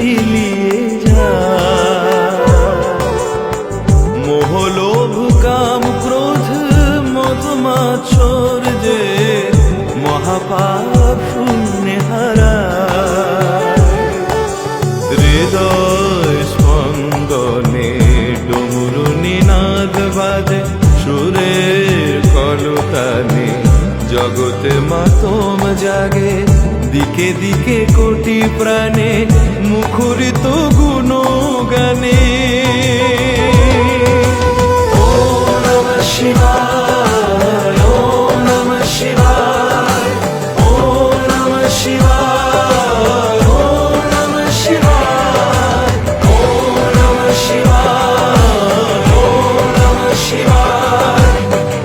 বিলিয়ে যায়। মোহ লোভ কাম ক্রোধ মদ মাৎসর্যে মহাপাপ শূন্যে হারায়। হৃদয় স্পন্দনে ডমরু নিনাদ বাজে, সুরের কলতানে জগতে মাতম জাগে। দিকে দিকে কোটি প্রাণে মুখরিত গুণগানে। ওম নমঃ শিবায়, ওম নমঃ শিবায়, ওম নমঃ শিবায়, ওম নমঃ শিবায়, ওম নমঃ শিবায়, ওম নমঃ শিবায়,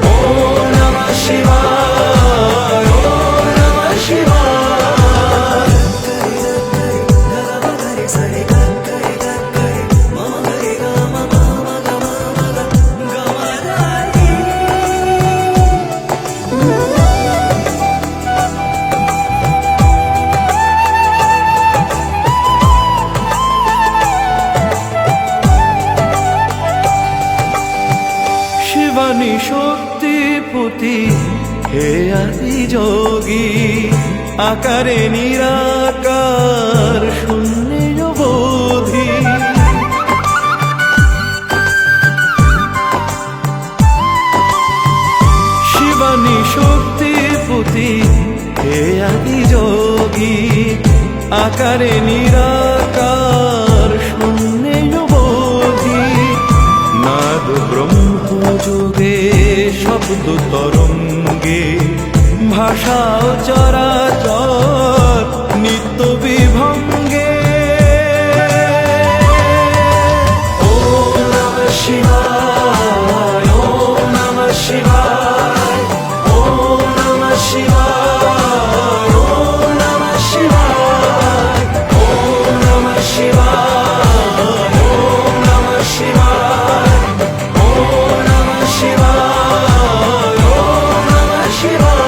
ওম নমঃ শিবায়, ওম নমঃ শিবায়। শিবানী শক্তিপতি হে আদি যোগী, আকারে নিরাকার শূন্যে বোধি। শিবানী শক্তিপতি হে আদি যোগী, আকারে নিরাকার শূন্যে বোধি। নাদ ব্রহ্ম যুগে শব্দ তরঙ্গে, ভাষা চরাচর নিত্য বিভঙ্গে। ওম নমঃ শিবায়, ওম নমঃ শিবায়, ওম নমঃ শিবায়, ওম নমঃ শিবায়, ওম নমঃ শিবায়, ওম নমঃ শিবায়, ওম নমঃ শিবায়, ওম নমঃ শিবায়।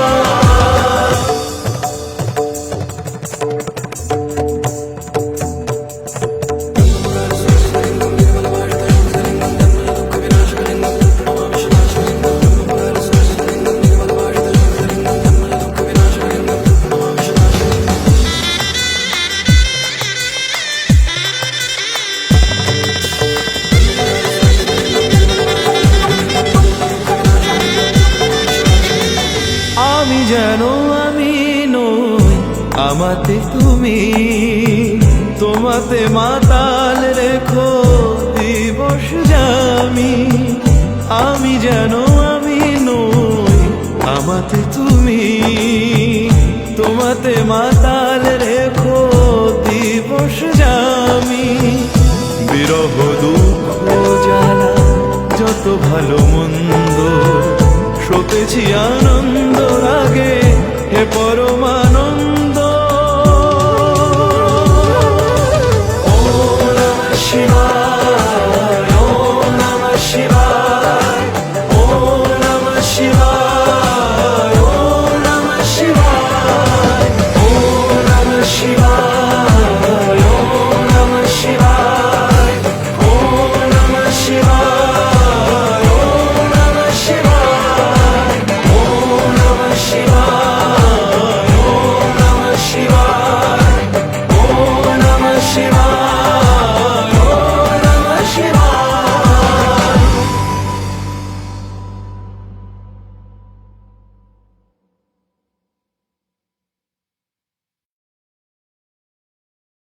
আমি যেন আমি নই, আমাতে তুমি, তোমাতে মাতাল রেখো দিবস জামি। আমি যেন আমি নই, আমাতে তুমি, তোমাতে মাতাল রেখো দিবস জামি। বিরহ দুঃখ জ্বালা যত ভালো মন্দ, সতেছি আনন্দ রাগ